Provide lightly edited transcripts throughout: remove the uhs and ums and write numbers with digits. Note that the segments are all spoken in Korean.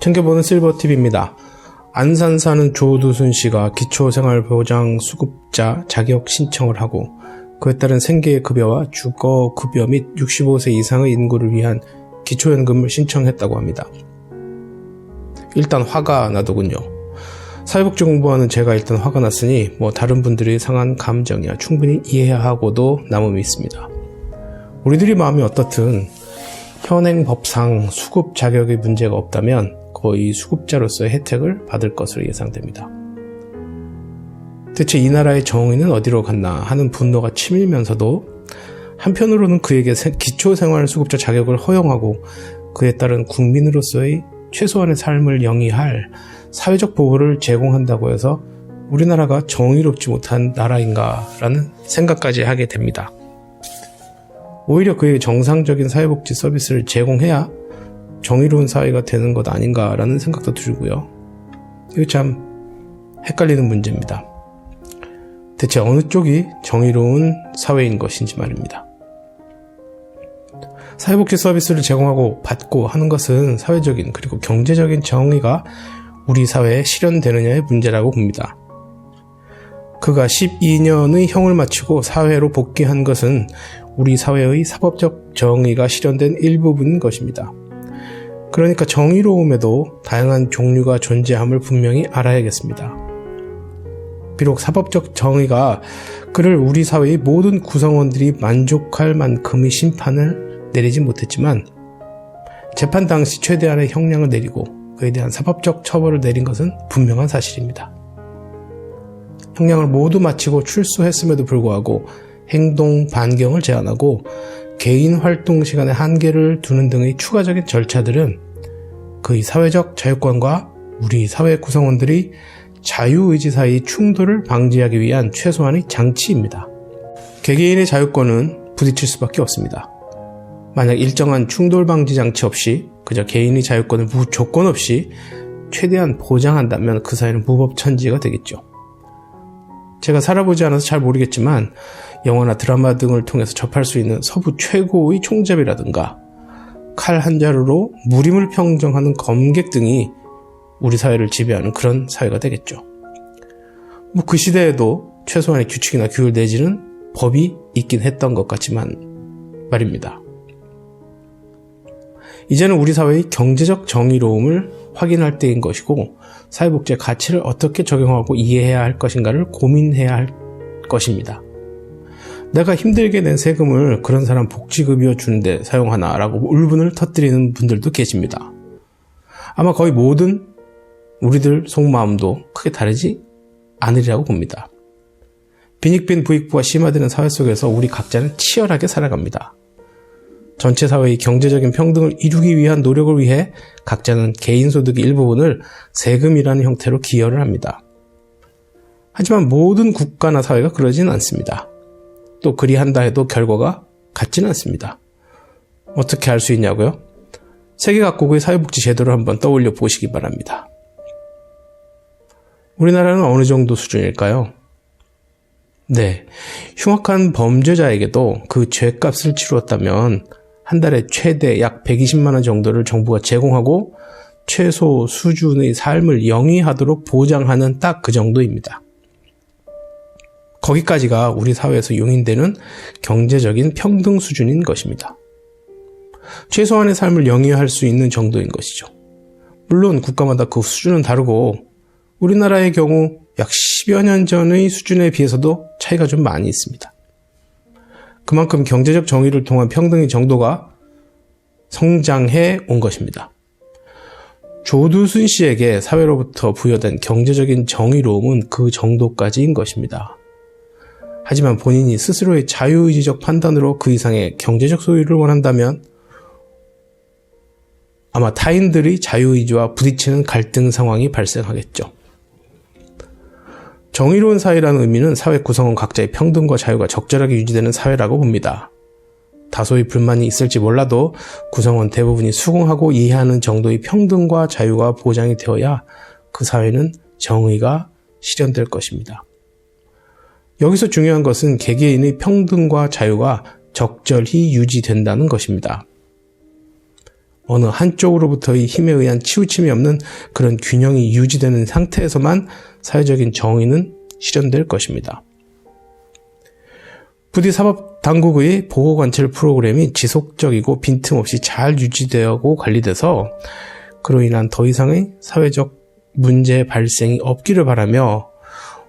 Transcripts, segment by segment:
챙겨보는 실버팁입니다. 안산 사는 조두순 씨가 기초생활보장수급자 자격 신청을 하고 그에 따른 생계급여와 주거급여 및 65세 이상의 인구를 위한 기초연금을 신청했다고 합니다. 일단 화가 나더군요. 사회복지 공부하는 제가 일단 화가 났으니 다른 분들의 상한 감정이야 충분히 이해하고도 남음이 있습니다. 우리들이 마음이 어떻든 현행 법상 수급 자격의 문제가 없다면 거의 수급자로서의 혜택을 받을 것으로 예상됩니다. 대체 이 나라의 정의는 어디로 갔나 하는 분노가 치밀면서도 한편으로는 그에게 기초생활수급자 자격을 허용하고 그에 따른 국민으로서의 최소한의 삶을 영위할 사회적 보호를 제공한다고 해서 우리나라가 정의롭지 못한 나라인가라는 생각까지 하게 됩니다. 오히려 그에게 정상적인 사회복지 서비스를 제공해야 정의로운 사회가 되는 것 아닌가라는 생각도 들고요. 이거 참 헷갈리는 문제입니다. 대체 어느 쪽이 정의로운 사회인 것인지 말입니다. 사회복지 서비스를 제공하고 받고 하는 것은 사회적인 그리고 경제적인 정의가 우리 사회에 실현되느냐의 문제라고 봅니다. 그가 12년의 형을 마치고 사회로 복귀한 것은 우리 사회의 사법적 정의가 실현된 일부분인 것입니다. 그러니까 정의로움에도 다양한 종류가 존재함을 분명히 알아야겠습니다. 비록 사법적 정의가 그를 우리 사회의 모든 구성원들이 만족할 만큼의 심판을 내리지 못했지만 재판 당시 최대한의 형량을 내리고 그에 대한 사법적 처벌을 내린 것은 분명한 사실입니다. 형량을 모두 마치고 출소했음에도 불구하고 행동 반경을 제한하고 개인 활동 시간에 한계를 두는 등의 추가적인 절차들은 그의 사회적 자유권과 우리 사회 구성원들이 자유의지 사이의 충돌을 방지하기 위한 최소한의 장치입니다. 개개인의 자유권은 부딪힐 수밖에 없습니다. 만약 일정한 충돌 방지 장치 없이 그저 개인의 자유권을 무조건 없이 최대한 보장한다면 그 사회는 무법천지가 되겠죠. 제가 살아보지 않아서 잘 모르겠지만 영화나 드라마 등을 통해서 접할 수 있는 서부 최고의 총잡이라든가 칼 한 자루로 무림을 평정하는 검객 등이 우리 사회를 지배하는 그런 사회가 되겠죠. 그 시대에도 최소한의 규칙이나 규율 내지는 법이 있긴 했던 것 같지만 말입니다. 이제는 우리 사회의 경제적 정의로움을 확인할 때인 것이고 사회복지의 가치를 어떻게 적용하고 이해해야 할 것인가를 고민해야 할 것입니다. 내가 힘들게 낸 세금을 그런 사람 복지급여 주는데 사용하나 라고 울분을 터뜨리는 분들도 계십니다. 아마 거의 모든 우리들 속마음도 크게 다르지 않으리라고 봅니다. 빈익빈 부익부가 심화되는 사회 속에서 우리 각자는 치열하게 살아갑니다. 전체 사회의 경제적인 평등을 이루기 위한 노력을 위해 각자는 개인소득의 일부분을 세금이라는 형태로 기여를 합니다. 하지만 모든 국가나 사회가 그러진 않습니다. 또 그리한다 해도 결과가 같지는 않습니다. 어떻게 할 수 있냐고요? 세계 각국의 사회복지 제도를 한번 떠올려 보시기 바랍니다. 우리나라는 어느 정도 수준일까요? 네, 흉악한 범죄자에게도 그 죄값을 치루었다면 한 달에 최대 약 120만 원 정도를 정부가 제공하고 최소 수준의 삶을 영위하도록 보장하는 딱 그 정도입니다. 거기까지가 우리 사회에서 용인되는 경제적인 평등 수준인 것입니다. 최소한의 삶을 영위할 수 있는 정도인 것이죠. 물론 국가마다 그 수준은 다르고 우리나라의 경우 약 10여 년 전의 수준에 비해서도 차이가 좀 많이 있습니다. 그만큼 경제적 정의를 통한 평등의 정도가 성장해 온 것입니다. 조두순 씨에게 사회로부터 부여된 경제적인 정의로움은 그 정도까지인 것입니다. 하지만 본인이 스스로의 자유의지적 판단으로 그 이상의 경제적 소유를 원한다면 아마 타인들의 자유의지와 부딪히는 갈등 상황이 발생하겠죠. 정의로운 사회라는 의미는 사회 구성원 각자의 평등과 자유가 적절하게 유지되는 사회라고 봅니다. 다소의 불만이 있을지 몰라도 구성원 대부분이 수긍하고 이해하는 정도의 평등과 자유가 보장이 되어야 그 사회는 정의가 실현될 것입니다. 여기서 중요한 것은 개개인의 평등과 자유가 적절히 유지된다는 것입니다. 어느 한쪽으로부터의 힘에 의한 치우침이 없는 그런 균형이 유지되는 상태에서만 사회적인 정의는 실현될 것입니다. 부디 사법당국의 보호관찰 프로그램이 지속적이고 빈틈없이 잘 유지되고 관리돼서 그로 인한 더 이상의 사회적 문제 발생이 없기를 바라며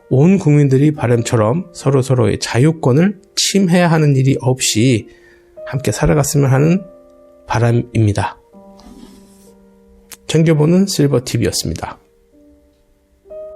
온 국민들이 바람처럼 서로서로의 자유권을 침해하는 일이 없이 함께 살아갔으면 하는 바람입니다. 챙겨보는 실버TV였습니다.